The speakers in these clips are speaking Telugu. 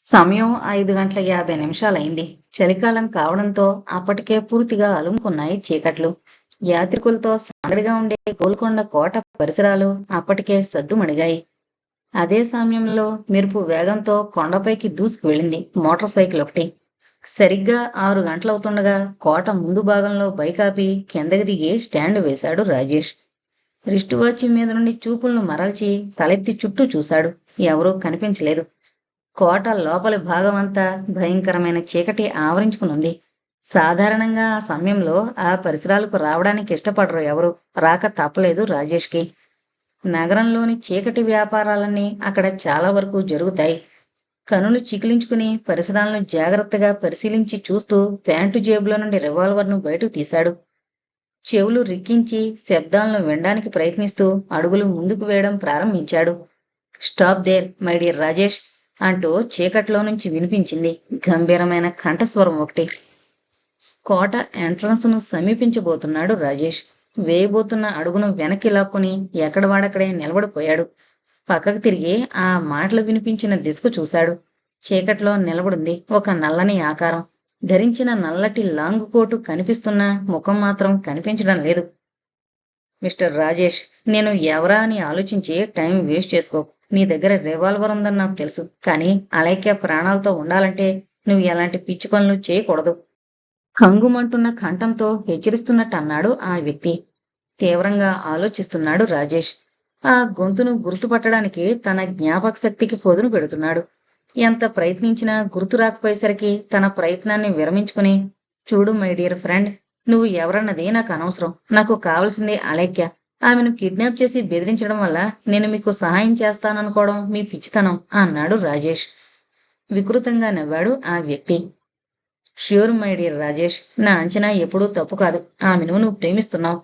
సమయం 5:50 చలికాలం కావడంతో అప్పటికే పూర్తిగా అలుముకున్నాయి చీకట్లు. యాత్రికులతో సందడిగా ఉండే గోల్కొండ కోట పరిసరాలు అప్పటికే సద్దుమణిగాయి. అదే సమయంలో మెరుపు వేగంతో కొండపైకి దూసుకు వెళ్ళింది మోటార్ సైకిల్ ఒకటి. సరిగ్గా 6 గంటలవుతుండగా కోట ముందు భాగంలో బైకాపి కిందకి దిగి స్టాండ్ వేశాడు రాజేష్. రిస్ట్ వాచ్ మీద నుండి చూపులను మరల్చి తలెత్తి చుట్టూ చూశాడు. ఎవరూ కనిపించలేదు. కోట లోపలి భాగమంతా భయంకరమైన చీకటి ఆవరించుకునుంది. సాధారణంగా ఆ సమయంలో ఆ పరిసరాలకు రావడానికి ఇష్టపడరు ఎవరు. రాక తప్పలేదు రాజేష్కి. నగరంలోని చీకటి వ్యాపారాలన్నీ అక్కడ చాలా వరకు జరుగుతాయి. కనులు చికిలించుకుని పరిసరాలను జాగ్రత్తగా పరిశీలించి చూస్తూ ప్యాంటు జేబులో నుండి రివాల్వర్ను బయటకు తీశాడు. చెవులు రిక్కించి శబ్దాలను వినడానికి ప్రయత్నిస్తూ అడుగులు ముందుకు వేయడం ప్రారంభించాడు. Stop there my dear Rajesh అంటూ చీకట్లో నుంచి వినిపించింది గంభీరమైన కంఠస్వరం ఒకటి. కోట ఎంట్రన్స్ను సమీపించబోతున్నాడు రాజేష్. వేయబోతున్న అడుగును వెనక్కి లాక్కుని ఎక్కడ వాడక్కడే నిలబడిపోయాడు. పక్కకు తిరిగి ఆ మాటలు వినిపించిన దిశకు చూశాడు. చీకట్లో నిలబడింది ఒక నల్లని ఆకారం. ధరించిన నల్లటి లాంగ్ కోటు కనిపిస్తున్నా ముఖం మాత్రం కనిపించడం లేదు. మిస్టర్ రాజేష్, నేను ఎవరా అని ఆలోచించి టైం వేస్ట్ చేసుకో. నీ దగ్గర రివాల్వర్ ఉందని నాకు తెలుసు, కానీ అలైక్య ప్రాణాలతో ఉండాలంటే నువ్వు ఎలాంటి పిచ్చి పనులు చేయకూడదు. కంగుమంటున్న కంఠంతో హెచ్చరిస్తున్నట్టు అన్నాడు ఆ వ్యక్తి. తీవ్రంగా ఆలోచిస్తున్నాడు రాజేష్. ఆ గొంతును గుర్తుపట్టడానికి తన జ్ఞాపక శక్తికి పొదును పెడుతున్నాడు. ఎంత ప్రయత్నించినా గుర్తు రాకపోయేసరికి తన ప్రయత్నాన్ని విరమించుకుని, చూడు మై డియర్ ఫ్రెండ్, నువ్వు ఎవరన్నది నాకు అనవసరం. నాకు కావలసింది అలైక్య. ఆమెను కిడ్నాప్ చేసి బెదిరించడం వల్ల నేను మీకు సహాయం చేస్తాననుకోవడం మీ పిచ్చితనం అన్నాడు రాజేష్. వికృతంగా నవ్వాడు ఆ వ్యక్తి. ష్యూర్ మై డియర్ రాజేష్, నా అంచనా ఎప్పుడూ తప్పు కాదు. ఆమెను నువ్వు ప్రేమిస్తున్నావు.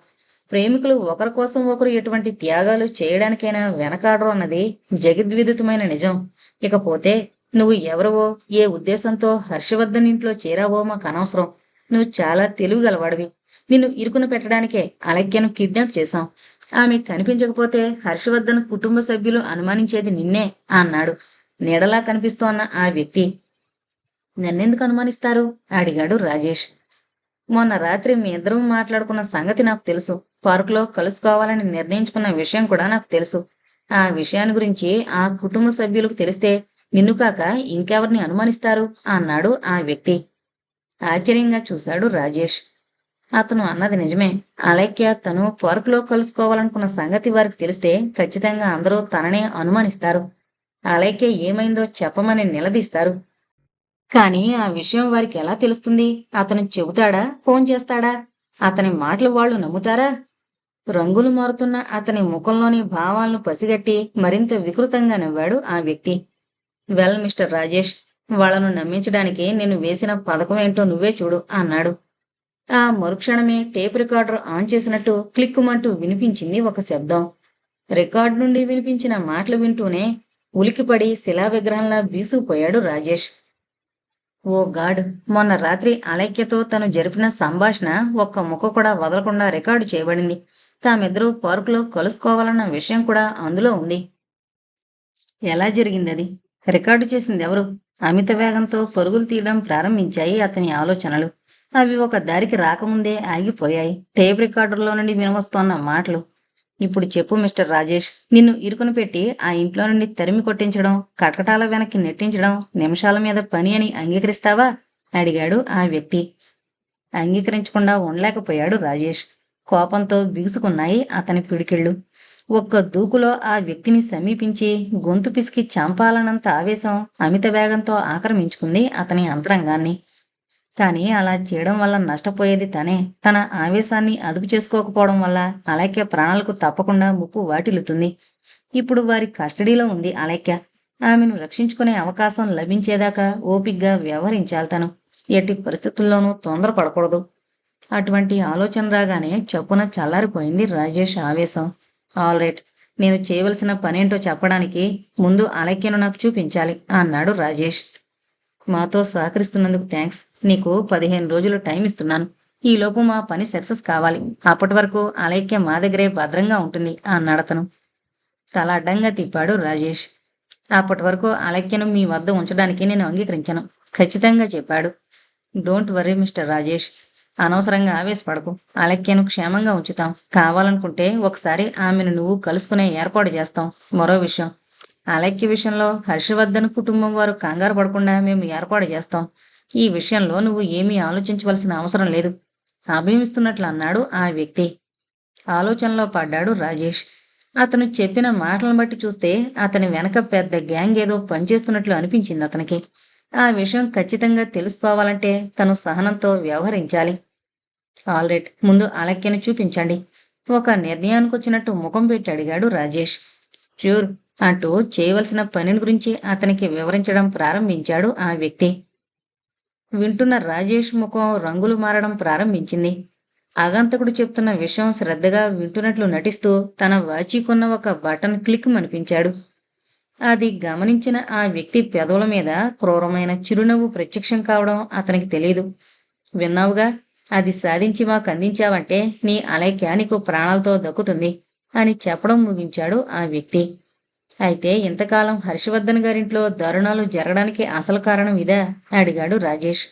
ప్రేమికులు ఒకరి కోసం ఒకరు ఎటువంటి త్యాగాలు చేయడానికైనా వెనకాడరు అన్నది జగద్విదితమైన నిజం. ఇకపోతే నువ్వు ఎవరివో, ఏ ఉద్దేశంతో హర్షవర్ధన్ ఇంట్లో చేరావో మాకు అనవసరం. నువ్వు చాలా తెలివిగలవాడివి. నిన్ను ఇరుకున పెట్టడానికే అలక్యను కిడ్నాప్ చేశాం. ఆమె కనిపించకపోతే హర్షవర్ధన్ కుటుంబ సభ్యులు అనుమానించేది నిన్నే అన్నాడు నీడలా కనిపిస్తోన్న ఆ వ్యక్తి. నన్నెందుకు అనుమానిస్తారు అడిగాడు రాజేష్. మొన్న రాత్రి మీ ఇద్దరూ మాట్లాడుకున్న సంగతి నాకు తెలుసు. పార్కులో కలుసుకోవాలని నిర్ణయించుకున్న విషయం కూడా నాకు తెలుసు. ఆ విషయాన్ని గురించి ఆ కుటుంబ సభ్యులకు తెలిస్తే నిన్ను కాక ఇంకెవరిని అనుమానిస్తారు అన్నాడు ఆ వ్యక్తి. ఆశ్చర్యంగా చూశాడు రాజేష్. అతను అన్నది నిజమే. అలైక్య తను పార్కులో కలుసుకోవాలనుకున్న సంగతి వారికి తెలిస్తే ఖచ్చితంగా అందరూ తననే అనుమానిస్తారు. అలైక్య ఏమైందో చెప్పమని నిలదీస్తారు. కానీ ఆ విషయం వారికి ఎలా తెలుస్తుంది? అతను చెబుతాడా, ఫోన్ చేస్తాడా? అతని మాటలు వాళ్ళు నమ్ముతారా? రంగులు మారుతున్న అతని ముఖంలోని భావాలను పసిగట్టి మరింత వికృతంగా నవ్వాడు ఆ వ్యక్తి. వెల్ మిస్టర్ రాజేష్, వాళ్లను నమ్మించడానికి నేను వేసిన పథకం ఏంటో నువ్వే చూడు అన్నాడు. ఆ మరుక్షణమే టేప్ రికార్డర్ ఆన్ చేసినట్టు క్లిక్కుమంటూ వినిపించింది ఒక శబ్దం. రికార్డు నుండి వినిపించిన మాటలు వింటూనే ఉలికిపడి శిలా విగ్రహంలా బీసుకుపోయాడు రాజేష్. ఓ గాడ్, మొన్న రాత్రి అలైక్యతో తను జరిపిన సంభాషణ ఒక్క ముక్క కూడా వదలకుండా రికార్డు చేయబడింది. తామిద్దరూ పార్కులో కలుసుకోవాలన్న విషయం కూడా అందులో ఉంది. ఎలా జరిగిందది? రికార్డు చేసింది ఎవరు? అమిత వేగంతో పరుగులు తీయడం ప్రారంభించాయి అతని ఆలోచనలు. అవి ఒక దారికి రాకముందే ఆగిపోయాయి. టేప్ రికార్డర్లో నుండి వినవస్తోన్న మాటలు. ఇప్పుడు చెప్పు మిస్టర్ రాజేష్, నిన్ను ఇరుకును పెట్టి ఆ ఇంట్లో నుండి తరిమి కొట్టించడం, కటకటాల వెనక్కి నెట్టించడం నిమిషాల మీద పని అని అంగీకరిస్తావా అడిగాడు ఆ వ్యక్తి. అంగీకరించకుండా ఉండలేకపోయాడు రాజేష్. కోపంతో బిగుసుకున్నాయి అతని పిడికిళ్ళు. ఒక్క దూకులో ఆ వ్యక్తిని సమీపించి గొంతు పిసికి చంపాలన్నంత ఆవేశం అమిత వేగంతో ఆక్రమించుకుంది అతని అంతరంగాన్ని. కానీ అలా చేయడం వల్ల నష్టపోయేది తనే. తన ఆవేశాన్ని అదుపు చేసుకోకపోవడం వల్ల అలైక్య ప్రాణాలకు తప్పకుండా ముప్పు వాటిల్లుతుంది. ఇప్పుడు వారి కస్టడీలో ఉంది అలైక్య. ఆమెను రక్షించుకునే అవకాశం లభించేదాకా ఓపిగ్గా వ్యవహరించాలి తను. ఎట్టి పరిస్థితుల్లోనూ తొందరపడకూడదు. అటువంటి ఆలోచన రాగానే చప్పున చల్లారిపోయింది రాజేష్ ఆవేశం. ఆల్ రైట్, నేను చేయవలసిన పనేంటో చెప్పడానికి ముందు అలైక్యను నాకు చూపించాలి అన్నాడు రాజేష్. మాతో సహకరిస్తున్నందుకు థ్యాంక్స్. నీకు 15 రోజులు టైం ఇస్తున్నాను. ఈలోపు మా పని సక్సెస్ కావాలి. అప్పటి వరకు అలైక్య మా దగ్గరే భద్రంగా ఉంటుంది అన్నాడతను. తల అడ్డంగా తిప్పాడు రాజేష్. అప్పటి వరకు అలక్యను మీ వద్ద ఉంచడానికి నేను అంగీకరించను, ఖచ్చితంగా చెప్పాడు. డోంట్ వర్రీ మిస్టర్ రాజేష్, అనవసరంగా ఆవేశపడకు. అలక్యను క్షేమంగా ఉంచుతాం. కావాలనుకుంటే ఒకసారి ఆమెను నువ్వు కలుసుకునే ఏర్పాటు చేస్తాం. మరో విషయం, అలక్య విషయంలో హర్షవర్ధన్ కుటుంబం వారు కంగారు పడకుండా మేము ఏర్పాటు చేస్తాం. ఈ విషయంలో నువ్వు ఏమీ ఆలోచించవలసిన అవసరం లేదు, అభిమిస్తున్నట్లు అన్నాడు ఆ వ్యక్తి. ఆలోచనలో పడ్డాడు రాజేష్. అతను చెప్పిన మాటలను బట్టి చూస్తే అతని వెనక పెద్ద గ్యాంగ్ ఏదో పనిచేస్తున్నట్లు అనిపించింది అతనికి. ఆ విషయం ఖచ్చితంగా తెలుసుకోవాలంటే తను సహనంతో వ్యవహరించాలి. ఆల్రైట్, ముందు అలక్యని చూపించండి, ఒక నిర్ణయానికి వచ్చినట్టు ముఖం పెట్టి అడిగాడు రాజేష్. ష్యూర్ అంటూ చేయవలసిన పనిని గురించి అతనికి వివరించడం ప్రారంభించాడు ఆ వ్యక్తి. వింటున్న రాజేష్ ముఖం రంగులు మారడం ప్రారంభించింది. ఆగంతకుడు చెప్తున్న విషయం శ్రద్ధగా వింటున్నట్లు నటిస్తూ తన వాచీకున్న ఒక బటన్ క్లిక్ మనిపించాడు. అది గమనించిన ఆ వ్యక్తి పెదవుల మీద క్రూరమైన చిరునవ్వు ప్రత్యక్షం కావడం అతనికి తెలియదు. విన్నావుగా, అది సాధించి మాకు అందించావంటే నీ అలైక్య నీకు ప్రాణాలతో దక్కుతుంది అని చెప్పడం ముగించాడు ఆ వ్యక్తి. అయితే ఇంతకాలం హర్షవర్ధన్ గారింట్లో దారుణాలు జరగడానికి అసలు కారణం ఇదా? అడిగాడు రాజేష్.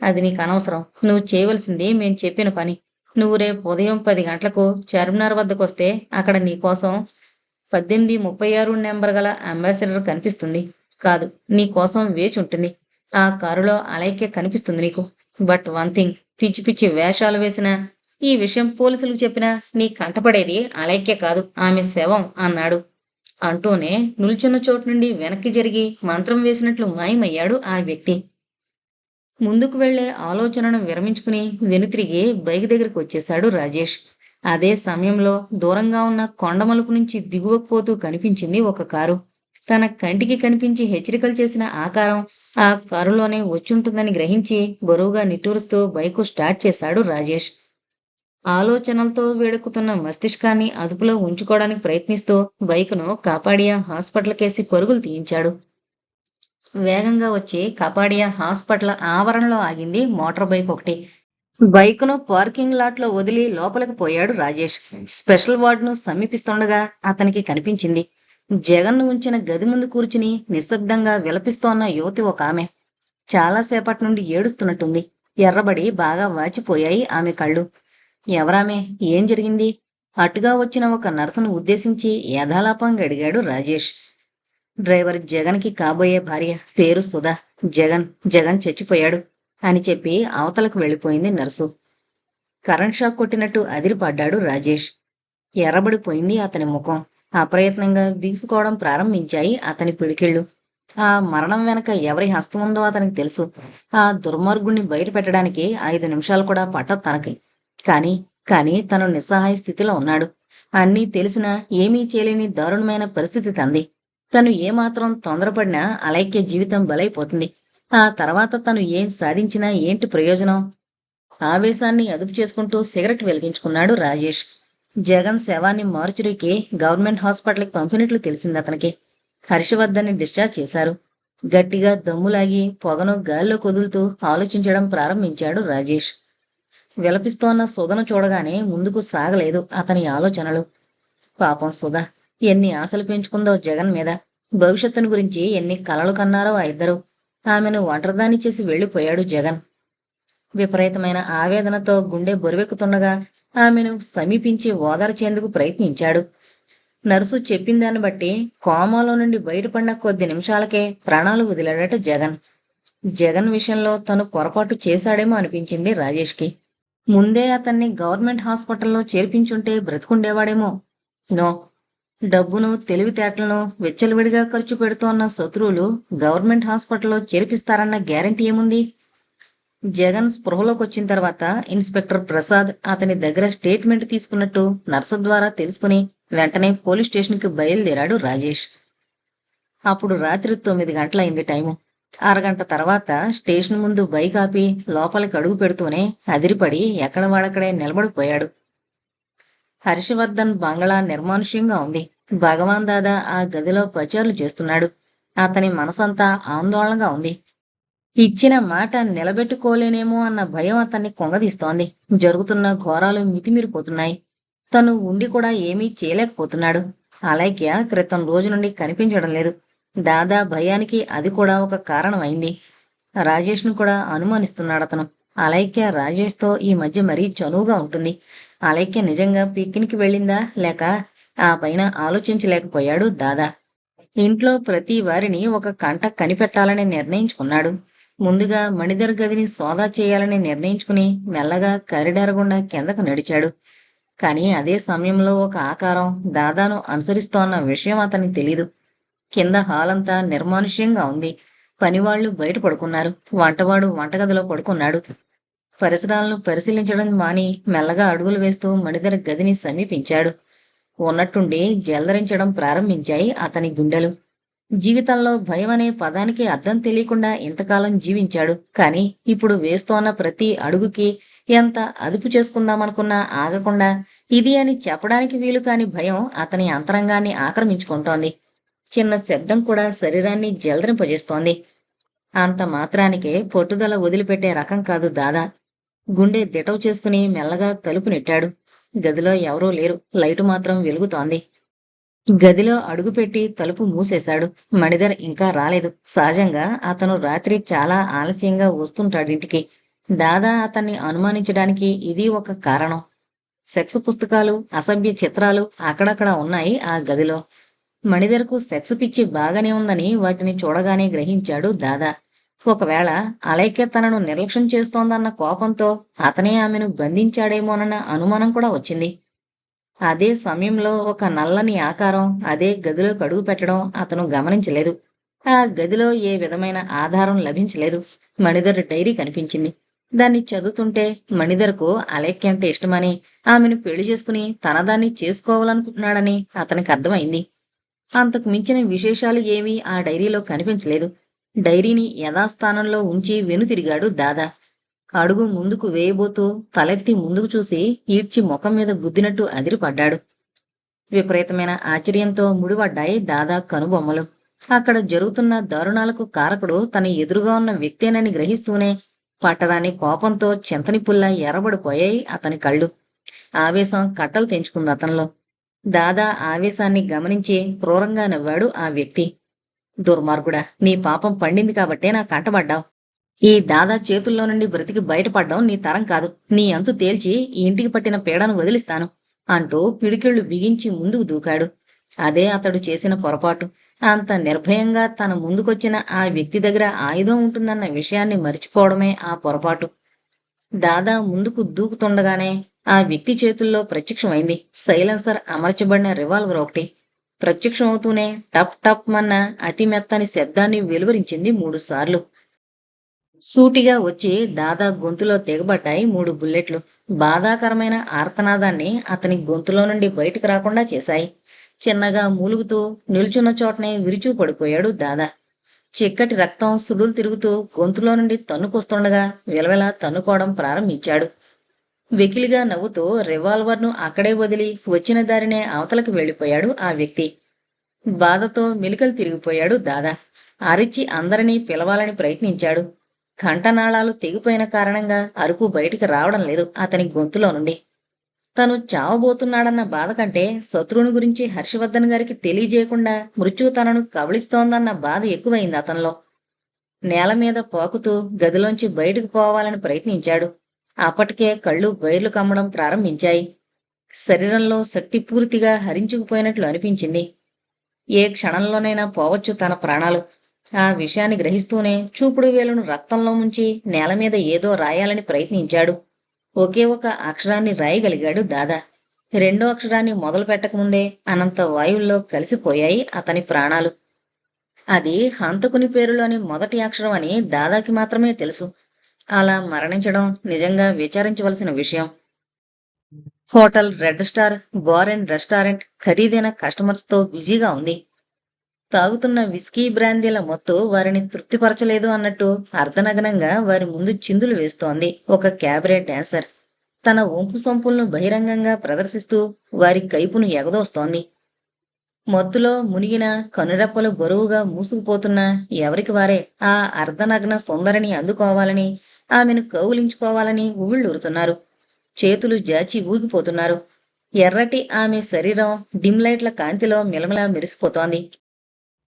అది నీకు అనవసరం. నువ్వు చేయవలసింది మేం చెప్పిన పని. నువ్వు రేపు ఉదయం 10 గంటలకు చార్మినార్ వద్దకు వస్తే అక్కడ నీకోసం 1836 నెంబర్ గల అంబాసిడర్ కనిపిస్తుంది. కాదు, నీకోసం వేచి ఉంటుంది. ఆ కారులో అలైక్య కనిపిస్తుంది నీకు. బట్ వన్ థింగ్, పిచ్చి పిచ్చి వేషాలు వేసిన ఈ విషయం పోలీసులకు చెప్పినా నీ కంటపడేది అలైక్య కాదు, ఆమె శవం అన్నాడు. అంటూనే నిల్చున్న చోటు నుండి వెనక్కి జరిగి మంత్రం వేసినట్లు మాయమయ్యాడు ఆ వ్యక్తి. ముందుకు వెళ్లే ఆలోచనను విరమించుకుని వెనుతిరిగి బైక్ దగ్గరికి వచ్చేశాడు రాజేష్. అదే సమయంలో దూరంగా ఉన్న కొండమలుపు నుంచి దిగువకు పోతూ కనిపించింది ఒక కారు. తన కంటికి కనిపించి హెచ్చరికలు చేసిన ఆకారం ఆ కారులోనే వచ్చుంటుందని గ్రహించి బరువుగా నిట్టూరుస్తూ బైకు స్టార్ట్ చేశాడు రాజేష్. ఆలోచనలతో వేడుకుతున్న మస్తిష్కాన్ని అదుపులో ఉంచుకోవడానికి ప్రయత్నిస్తూ బైకును కాపాడియా హాస్పిటల్ కేసి పరుగులు తీయించాడు. వేగంగా వచ్చి కపాడియా హాస్పిటల్ ఆవరణలో ఆగింది మోటార్ బైక్ ఒకటి. బైకును పార్కింగ్ లాట్ లో వదిలి లోపలికి పోయాడు రాజేష్. స్పెషల్ వార్డును సమీపిస్తుండగా అతనికి కనిపించింది జగన్ ఉంచిన గది ముందు కూర్చుని నిశ్శబ్దంగా విలపిస్తోన్న యువతి ఒక ఆమె. చాలాసేపటి నుండి ఏడుస్తున్నట్టుంది. ఎర్రబడి బాగా వాచిపోయాయి ఆమె కళ్ళు. ఎవరామె? ఏం జరిగింది? అటుగా వచ్చిన ఒక నర్సును ఉద్దేశించి యథాలాపంగా అడిగాడు రాజేష్. డ్రైవర్ జగన్కి కాబోయే భార్య, పేరు సుధా. జగన్ చచ్చిపోయాడు అని చెప్పి అవతలకు వెళ్ళిపోయింది నర్సు. కరెంట్ షాక్ కొట్టినట్టు అదిరిపడ్డాడు రాజేష్. ఎర్రబడిపోయింది అతని ముఖం. అప్రయత్నంగా బిగుసుకోవడం ప్రారంభించాయి అతని పిడికిళ్ళు. ఆ మరణం వెనక ఎవరి హస్తం ఉందో అతనికి తెలుసు. ఆ దుర్మార్గుణ్ణి బయట పెట్టడానికి 5 నిమిషాలు కూడా పట్టదు తనకి. కానీ తను నిస్సహాయ స్థితిలో ఉన్నాడు. అన్నీ తెలిసినా ఏమీ చేయలేని దారుణమైన పరిస్థితి తంది. తను ఏమాత్రం తొందరపడినా అలైక్య జీవితం బలైపోతుంది. ఆ తర్వాత తను ఏం సాధించినా ఏంటి ప్రయోజనం? ఆవేశాన్ని అదుపు చేసుకుంటూ సిగరెట్ వెలిగించుకున్నాడు రాజేష్. జగన్ శవాన్ని మార్చురీకి గవర్నమెంట్ హాస్పిటల్కి పంపినట్లు తెలిసింది అతనికి. హర్షవర్ధన్ని డిశ్చార్జ్ చేశారు. గట్టిగా దమ్ములాగి పొగను గాల్లో కుదులుతూ ఆలోచించడం ప్రారంభించాడు రాజేష్. విలపిస్తోన్న సుధను చూడగానే ముందుకు సాగలేదు అతని ఆలోచనలు. పాపం సుధ ఎన్ని ఆశలు పెంచుకుందో జగన్ మీద. భవిష్యత్తును గురించి ఎన్ని కలలు కన్నారో ఆ ఇద్దరు. ఆమెను ఒంటరిదాన్ని చేసి వెళ్లిపోయాడు జగన్. విపరీతమైన ఆవేదనతో గుండె బొరువెక్కుతుండగా ఆమెను సమీపించి ఓదార్చేందుకు ప్రయత్నించాడు. నర్సు చెప్పిందాన్ని బట్టి కోమాలో నుండి బయటపడిన కొద్ది నిమిషాలకే ప్రాణాలు వదిలాడట జగన్ విషయంలో తను పొరపాటు చేశాడేమో అనిపించింది రాజేష్కి. ముందే అతన్ని గవర్నమెంట్ హాస్పిటల్లో చేర్పించుంటే బ్రతుకుండేవాడేమో. నో, డబ్బును తెలివితేటలను విచ్చలవిడిగా ఖర్చు పెడుతోన్న శత్రువులు గవర్నమెంట్ హాస్పిటల్లో చేర్పిస్తారన్న గ్యారంటీ ఏముంది? జగన్ స్పృహలోకి వచ్చిన తర్వాత ఇన్స్పెక్టర్ ప్రసాద్ అతని దగ్గర స్టేట్మెంట్ తీసుకున్నట్టు నర్సు ద్వారా తెలుసుకుని వెంటనే పోలీస్ స్టేషన్కి బయలుదేరాడు రాజేష్. అప్పుడు రాత్రి 9 గంటలైంది టైము. అరగంట తర్వాత స్టేషన్ ముందు బైక్ ఆపి లోపలికి అడుగు పెడుతూనే అదిరిపడి ఎక్కడ వాడక్కడే నిలబడిపోయాడు. హర్షవర్ధన్ బంగళా నిర్మానుష్యంగా ఉంది. భగవాన్ దాదా ఆ గదిలో పచారులు చేస్తున్నాడు. అతని మనసంతా ఆందోళనగా ఉంది. ఇచ్చిన మాట నిలబెట్టుకోలేనేమో అన్న భయం అతన్ని కొంగదీస్తోంది. జరుగుతున్న ఘోరాలు మితిమీరిపోతున్నాయి. తను ఉండి కూడా ఏమీ చేయలేకపోతున్నాడు. అలైక్య క్రితం రోజు నుండి కనిపించడం లేదు. దాదా భయానికి అది కూడా ఒక కారణమైంది. రాజేష్ను కూడా అనుమానిస్తున్నాడు అతను. అలైక్య రాజేష్తో ఈ మధ్య మరీ చనువుగా ఉంటుంది. అలైక్య నిజంగా పిక్నిక్ వెళ్ళిందా లేక ఆ పైన ఆలోచించలేకపోయాడు దాదా. ఇంట్లో ప్రతి వారిని ఒక కంట కనిపెట్టాలని నిర్ణయించుకున్నాడు. ముందుగా మణిధర్ గదిని సోదా చేయాలని నిర్ణయించుకుని మెల్లగా కారిడార్ గుండా కిందకు నడిచాడు. కానీ అదే సమయంలో ఒక ఆకారం దాదాను అనుసరిస్తోన్న విషయం అతనికి తెలీదు. కింద హాలంతా నిర్మానుష్యంగా ఉంది. పనివాళ్లు బయట పడుకున్నారు. వంటవాడు వంటగదిలో పడుకున్నాడు. పరిసరాలను పరిశీలించడం మాని మెల్లగా అడుగులు వేస్తూ మణిధర్ గదిని సమీపించాడు. ఉన్నట్టుండి జలధరించడం ప్రారంభించాయి అతని గుండెలు. జీవితంలో భయం అనే పదానికి అర్థం తెలియకుండా ఇంతకాలం జీవించాడు. కానీ ఇప్పుడు వేస్తోన్న ప్రతి అడుగుకి ఎంత అదుపు చేసుకుందామనుకున్నా ఆగకుండా ఇది అని చెప్పడానికి వీలు కాని భయం అతని అంతరంగాన్ని ఆక్రమించుకుంటోంది. చిన్న శబ్దం కూడా శరీరాన్ని జలధరింపజేస్తోంది. అంత మాత్రానికే పట్టుదల వదిలిపెట్టే రకం కాదు దాదా. గుండె దిటవు చేసుకుని మెల్లగా తలుపు నెట్టాడు. గదిలో ఎవరూ లేరు. లైటు మాత్రం వెలుగుతోంది. గదిలో అడుగుపెట్టి తలుపు మూసేశాడు. మణిధర్ ఇంకా రాలేదు. సహజంగా అతను రాత్రి చాలా ఆలస్యంగా వస్తుంటాడింటికి. దాదా అతన్ని అనుమానించడానికి ఇది ఒక కారణం. సెక్స్ పుస్తకాలు, అసభ్య చిత్రాలు అక్కడక్కడ ఉన్నాయి ఆ గదిలో. మణిధర్కు సెక్స్ పిచ్చి బాగానే ఉందని వాటిని చూడగానే గ్రహించాడు దాదా. ఒకవేళ అలైక్య తనను నిర్లక్ష్యం చేస్తోందన్న కోపంతో అతనే ఆమెను బంధించాడేమోనన్న అనుమానం కూడా వచ్చింది. అదే సమయంలో ఒక నల్లని ఆకారం అదే గదిలోకి అడుగు పెట్టడం అతను గమనించలేదు. ఆ గదిలో ఏ విధమైన ఆధారం లభించలేదు. మణిధర్ డైరీ కనిపించింది. దాన్ని చదువుతుంటే మణిధర్కు అలైక్య అంటే ఇష్టమని, ఆమెను పెళ్లి చేసుకుని తనదాన్ని చేసుకోవాలనుకుంటున్నాడని అతనికి అర్థమైంది. అంతకు మించిన విశేషాలు ఏమీ ఆ డైరీలో కనిపించలేదు. డైరీని యథాస్థానంలో ఉంచి వెనుతిరిగాడు దాదా. అడుగు ముందుకు వేయబోతూ తలెత్తి ముందుకు చూసి ఈడ్చి ముఖం మీద గుద్దినట్టు అదిరిపడ్డాడు. విపరీతమైన ఆశ్చర్యంతో ముడిపడ్డాయి దాదా కనుబొమ్మలు. అక్కడ జరుగుతున్న దారుణాలకు కారకుడు తన ఎదురుగా ఉన్న వ్యక్తేనని గ్రహిస్తూనే పట్టరాని కోపంతో చింతనిపుల్లా ఎర్రబడిపోయాయి అతని కళ్ళు. ఆవేశం కట్టలు తెంచుకుంది అతనిలో. దాదా ఆవేశాన్ని గమనించి క్రూరంగా నవ్వాడు ఆ వ్యక్తి. దుర్మార్గుడా, నీ పాపం పండింది కాబట్టే నా కంటబడ్డావు. ఈ దాదా చేతుల్లో నుండి బ్రతికి బయటపడ్డం నీ తరం కాదు. నీ అంతు తేల్చి ఈ ఇంటికి పట్టిన పీడను వదిలిస్తాను అంటూ పిడికిళ్లు బిగించి ముందుకు దూకాడు. అదే అతడు చేసిన పొరపాటు. అంత నిర్భయంగా తన ముందుకొచ్చిన ఆ వ్యక్తి దగ్గర ఆయుధం ఉంటుందన్న విషయాన్ని మరిచిపోవడమే ఆ పొరపాటు. దాదా ముందుకు దూకుతుండగానే ఆ వ్యక్తి చేతుల్లో ప్రత్యక్షమైంది సైలెన్సర్ అమర్చబడిన రివాల్వర్ ఒకటి. ప్రత్యక్షమవుతూనే టప్ టప్ మన్న అతి మెత్తని శబ్దాన్ని వెలువరించింది 3 సార్లు. సూటిగా వచ్చి దాదా గొంతులో తెగబడ్డాయి 3 బుల్లెట్లు. బాధాకరమైన ఆర్తనాదాన్ని అతని గొంతులో నుండి బయటకు రాకుండా చేశాయి. చిన్నగా మూలుగుతూ నిల్చున్న చోటనే విరుచూ పడిపోయాడు దాదా. చిక్కటి రక్తం సుడులు తిరుగుతూ గొంతులో నుండి తన్నుకొస్తుండగా విలవిలా తన్నుకోవడం ప్రారంభించాడు. వెకిలిగా నవ్వుతూ రివాల్వర్ను అక్కడే వదిలి వచ్చిన దారినే అవతలకు వెళ్ళిపోయాడు ఆ వ్యక్తి. బాధతో మెలికలు తిరిగిపోయాడు దాదా. అరిచి అందరినీ పిలవాలని ప్రయత్నించాడు. కంఠనాళాలు తెగిపోయిన కారణంగా అరుపు బయటికి రావడం లేదు అతని గొంతులో నుండి. తను చావబోతున్నాడన్న బాధ కంటే శత్రువుని గురించి హర్షవర్ధన్ గారికి తెలియజేయకుండా మృత్యు తనను కబళిస్తోందన్న బాధ ఎక్కువైంది అతనిలో. నేల మీద పాకుతూ గదిలోంచి బయటకు పోవాలని ప్రయత్నించాడు. అప్పటికే కళ్ళు బైర్లు కమ్మడం ప్రారంభించాయి. శరీరంలో శక్తి పూర్తిగా హరించుకుపోయినట్లు అనిపించింది. ఏ క్షణంలోనైనా పోవచ్చు తన ప్రాణాలు. ఆ విషయాన్ని గ్రహిస్తూనే చూపుడు వేలును రక్తంలో ముంచి నేల మీద ఏదో రాయాలని ప్రయత్నించాడు. ఒకే ఒక అక్షరాన్ని రాయగలిగాడు దాదా. రెండో అక్షరాన్ని మొదలు పెట్టకముందే అనంత వాయువుల్లో కలిసిపోయాయి అతని ప్రాణాలు. అది హంతకుని పేరులోని మొదటి అక్షరం అని దాదాకి మాత్రమే తెలుసు. అలా మరణించడం నిజంగా విచారించవలసిన విషయం. Hotel red star bar and restaurant ఖరీదైన కస్టమర్స్తో బిజీగా ఉంది. తాగుతున్న విస్కీ బ్రాందీల మత్తు వారిని తృప్తిపరచలేదు అన్నట్టు అర్ధనగ్నంగా వారి ముందు చిందులు వేస్తోంది ఒక క్యాబరే డాన్సర్. తన ఒంపు సొంపులను బహిరంగంగా ప్రదర్శిస్తూ వారి కైపును ఎగదోస్తోంది. మత్తులో మునిగిన కనురెప్పలు బరువుగా మూసుకుపోతున్న ఎవరికి వారే ఆ అర్ధనగ్న సుందరిని అందుకోవాలని, ఆమెను కౌగిలించుకోవాలని ఉవ్విళ్ళూరుతున్నారు. చేతులు జాచి ఊగిపోతున్నారు. ఎర్రటి ఆమె శరీరం డిమ్ లైట్ల కాంతిలో మిలమిలా మెరిసిపోతోంది.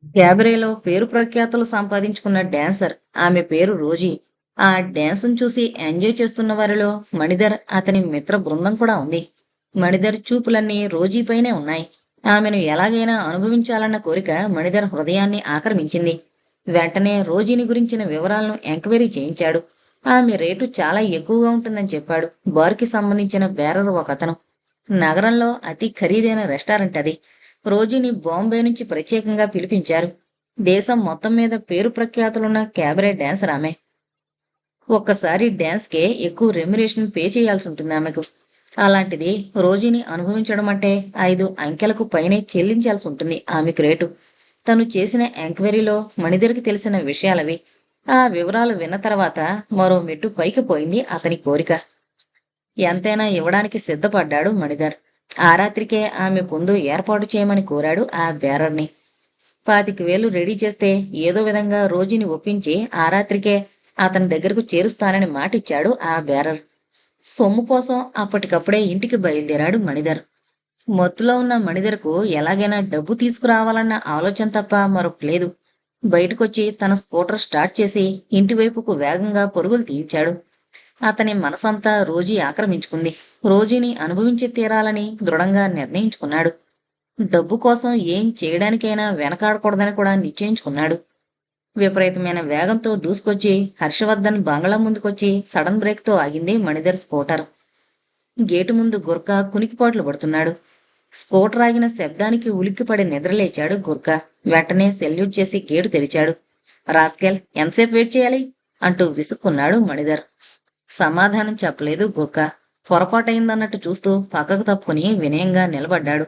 క్యాబరేలో పేరు ప్రఖ్యాతులు సంపాదించుకున్న డాన్సర్. ఆమె పేరు రోజీ. ఆ డాన్సును చూసి ఎంజాయ్ చేస్తున్న వారిలో మణిధర్, అతని మిత్ర బృందం కూడా ఉంది. మణిధర్ చూపులన్నీ రోజీపైనే ఉన్నాయి. ఆమెను ఎలాగైనా అనుభవించాలన్న కోరిక మణిధర్ హృదయాన్ని ఆక్రమించింది. వెంటనే రోజీని గురించిన వివరాలను ఎంక్వైరీ చేయించాడు. ఆమె రేటు చాలా ఎక్కువగా ఉంటుందని చెప్పాడు బార్కి సంబంధించిన బేరర్ ఒకతను. నగరంలో అతి ఖరీదైన రెస్టారెంట్ అది. రోజీని బాంబే నుంచి ప్రత్యేకంగా పిలిపించారు. దేశం మొత్తం మీద పేరు ప్రఖ్యాతులున్న క్యాబరే డాన్సర్ ఆమె. ఒక్కసారి డాన్స్కే ఎక్కువ రెమ్యురేషన్ పే చేయాల్సి ఉంటుంది ఆమెకు. అలాంటిది రోజీని అనుభవించడం అంటే 5 అంకెలకు పైనే చెల్లించాల్సి ఉంటుంది ఆమెకు రేటు. తను చేసిన ఎంక్వైరీలో మణిధర్కి తెలిసిన విషయాలవి. ఆ వివరాలు విన్న తర్వాత మరో మెట్టు పైకి పోయింది అతని కోరిక. ఎంతైనా ఇవ్వడానికి సిద్ధపడ్డాడు మణిధర్. ఆ రాత్రికే ఆమె పొందు ఏర్పాటు చేయమని కోరాడు ఆ బేరర్ని. 25,000 రెడీ చేస్తే ఏదో విధంగా రోజుని ఒప్పించి ఆ రాత్రికే అతని దగ్గరకు చేరుస్తానని మాటిచ్చాడు ఆ బేరర్. సొమ్ము కోసం అప్పటికప్పుడే ఇంటికి బయలుదేరాడు మణిధర్. మత్తులో ఉన్న మణిధర్కు ఎలాగైనా డబ్బు తీసుకురావాలన్న ఆలోచన తప్ప మరొకటి లేదు. బయటకొచ్చి తన స్కూటర్ స్టార్ట్ చేసి ఇంటివైపుకు వేగంగా పరుగులు తీయించాడు. అతని మనసంతా రోజీ ఆక్రమించుకుంది. రోజీని అనుభవించి తీరాలని దృఢంగా నిర్ణయించుకున్నాడు. డబ్బు కోసం ఏం చేయడానికైనా వెనకాడకూడదని కూడా నిశ్చయించుకున్నాడు. విపరీతమైన వేగంతో దూసుకొచ్చి హర్షవర్ధన్ బంగ్లా ముందుకొచ్చి సడన్ బ్రేక్తో ఆగింది మణిధర్ స్కూటర్. గేటు ముందు గుర్కా కునికిపాట్లు పడుతున్నాడు. స్కూటర్ ఆగిన శబ్దానికి ఉలిక్కిపడి నిద్రలేచాడు గుర్కా. వెంటనే సెల్యూట్ చేసి గేటు తెరిచాడు. రాస్కెల్, ఎంతసేపు వెయిట్ చేయాలి అంటూ విసుక్కున్నాడు మణిధర్. సమాధానం చెప్పలేదు గుర్కా. పొరపాటైందన్నట్టు చూస్తూ పక్కకు తప్పుకుని వినయంగా నిలబడ్డాడు.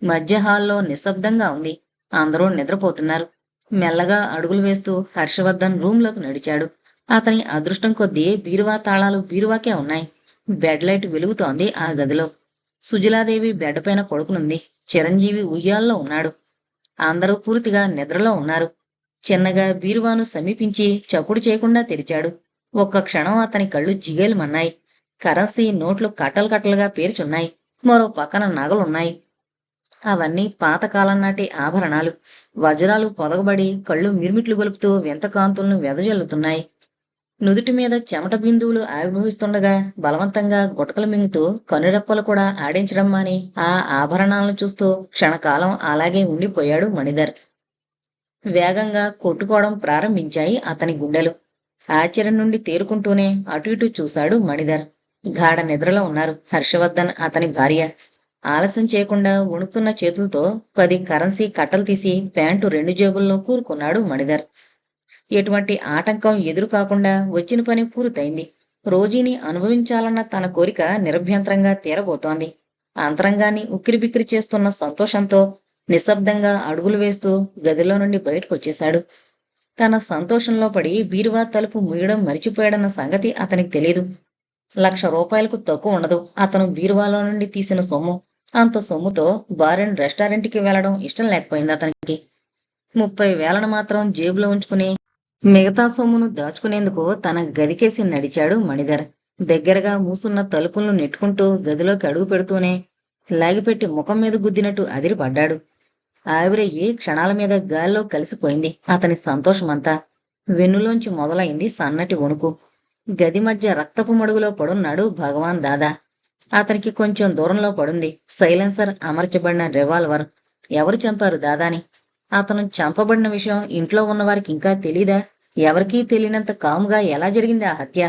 మధ్య హాల్లో నిశ్శబ్దంగా ఉంది. అందరూ నిద్రపోతున్నారు. మెల్లగా అడుగులు వేస్తూ హర్షవర్ధన్ రూంలోకి నడిచాడు. అతని అదృష్టం కొద్దీ బీరువా తాళాలు బీరువాకే ఉన్నాయి. బెడ్ లైట్ వెలుగుతోంది ఆ గదిలో. సుజలాదేవి బెడ్ పైన పడుకునుంది. చిరంజీవి ఉయ్యాల్లో ఉన్నాడు. అందరూ పూర్తిగా నిద్రలో ఉన్నారు. చిన్నగా బీరువాను సమీపించి చప్పుడు చేయకుండా తెరిచాడు. ఒక్క క్షణం అతని కళ్ళు జిగేలుమన్నాయి. కరెన్సీ నోట్లు కట్టలు కట్టలుగా పేర్చున్నాయి. మరో పక్కన నగలున్నాయి. అవన్నీ పాతకాలం నాటి ఆభరణాలు. వజ్రాలు పొదగబడి కళ్ళు మిరుమిట్లు గొలుపుతూ వింత కాంతులను వెదజల్లుతున్నాయి. నుదుటి మీద చెమట బిందువులు ఆవిర్భవిస్తుండగా బలవంతంగా గుటకలు మింగుతూ కనురెప్పలు కూడా ఆడించడం మాని ఆ ఆభరణాలను చూస్తూ క్షణకాలం అలాగే ఉండిపోయాడు మణిధర్. వేగంగా కొట్టుకోవడం ప్రారంభించాయి అతని గుండెలు. ఆశ్చర్యం నుండి తేరుకుంటూనే అటు ఇటు చూశాడు మణిధర్. గాఢ నిద్రలో ఉన్నారు హర్షవర్ధన్, అతని భార్య. ఆలస్యం చేయకుండా వణుకుతున్న చేతులతో 10 కరెన్సీ కట్టలు తీసి ప్యాంటు 2 జేబుల్లో కూరుకున్నాడు మణిధర్. ఎటువంటి ఆటంకం ఎదురు కాకుండా వచ్చిన పని పూర్తయింది. రోజీని అనుభవించాలన్న తన కోరిక నిరభ్యంతరంగా తీరబోతోంది. అంతరంగాన్ని ఉక్కిరిబిక్కిరి చేస్తున్న సంతోషంతో నిశ్శబ్దంగా అడుగులు వేస్తూ గదిలో నుండి బయటకొచ్చేశాడు. తన సంతోషంలో పడి బీరువా తలుపు ముయ్యడం మరిచిపోయాడన్న సంగతి అతనికి తెలీదు. 1,00,000 రూపాయలకు తక్కువ ఉండదు అతను బీరువాలో నుండి తీసిన సొమ్ము. అంత సొమ్ముతో బార్ అండ్ రెస్టారెంట్కి వెళ్లడం ఇష్టం లేకపోయింది అతనికి. 30,000ను మాత్రం జేబులో ఉంచుకుని మిగతా సొమ్మును దాచుకునేందుకు తన గదికేసి నడిచాడు మణిధర్. దగ్గరగా మూసున్న తలుపులను నెట్టుకుంటూ గదిలోకి అడుగు పెడుతూనే లాగిపెట్టి ముఖం మీద గుద్దినట్టు అదిరిపడ్డాడు. ఆవిరయ్యి క్షణాల మీద గాల్లో కలిసిపోయింది అతని సంతోషమంతా. వెన్నులోంచి మొదలైంది సన్నటి వణుకు. గది మధ్య రక్తపు మడుగులో పడున్నాడు భగవాన్ దాదా. అతనికి కొంచెం దూరంలో పడుంది సైలెన్సర్ అమర్చబడిన రివాల్వర్. ఎవరు చంపారు దాదాని? అతను చంపబడిన విషయం ఇంట్లో ఉన్నవారికి ఇంకా తెలీదా? ఎవరికీ తెలియనంత కాముగా ఎలా జరిగింది ఆ హత్య?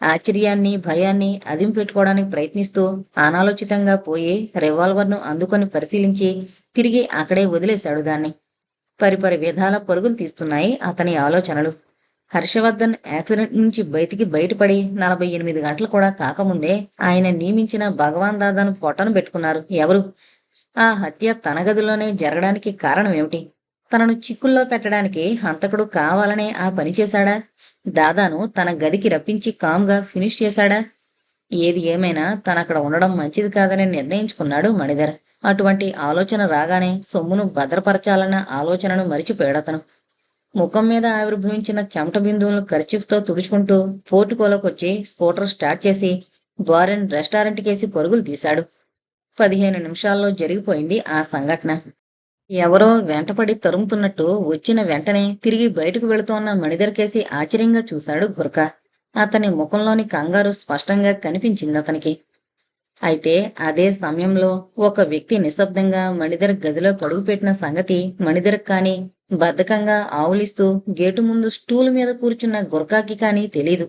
ఆశ్చర్యాన్ని భయాన్ని అదిం పెట్టుకోవడానికి ప్రయత్నిస్తూ అనాలోచితంగా పోయి రివాల్వర్ను అందుకొని పరిశీలించి తిరిగి అక్కడే వదిలేశాడు దాన్ని. పరిపరి విధాల పరుగులు తీస్తున్నాయి అతని ఆలోచనలు. హర్షవర్ధన్ యాక్సిడెంట్ నుంచి బయటపడి 48 గంటలు కూడా కాకముందే ఆయన నియమించిన భగవాన్ దాదాను పొట్టను పెట్టుకున్నారు ఎవరు? ఆ హత్య తన గదిలోనే జరగడానికి కారణమేమిటి? తనను చిక్కుల్లో పెట్టడానికి హంతకుడు కావాలనే ఆ పని చేశాడా? దాదాను తన గదికి రప్పించి కామ్గా ఫినిష్ చేశాడా? ఏది ఏమైనా తనక్కడ ఉండడం మంచిది కాదని నిర్ణయించుకున్నాడు మణిధర్. అటువంటి ఆలోచన రాగానే సొమ్మును భద్రపరచాలన్న ఆలోచనను మరిచిపోయాడతను. ముఖం మీద ఆవిర్భవించిన చెమట బిందువులను కర్చీఫ్తో తుడుచుకుంటూ పోర్టుకోలోకొచ్చి స్కూటర్ స్టార్ట్ చేసి బార్ అండ్ రెస్టారెంట్ కేసి పరుగులు తీశాడు. 15 నిమిషాల్లో జరిగిపోయింది ఆ సంఘటన. ఎవరో వెంటపడి తరుముతున్నట్టు వచ్చిన వెంటనే తిరిగి బయటకు వెళుతోన్న మణిధర్కేసి ఆశ్చర్యంగా చూశాడు గురక. అతని ముఖంలోని కంగారు స్పష్టంగా కనిపించింది అతనికి. అయితే అదే సమయంలో ఒక వ్యక్తి నిశ్శబ్దంగా మణిధర్ గదిలో కడుగుపెట్టిన సంగతి మణిధర్ కాని, బద్ధకంగా ఆవులిస్తూ గేటు ముందు స్టూలు మీద కూర్చున్న గురకాకి కాని తెలీదు.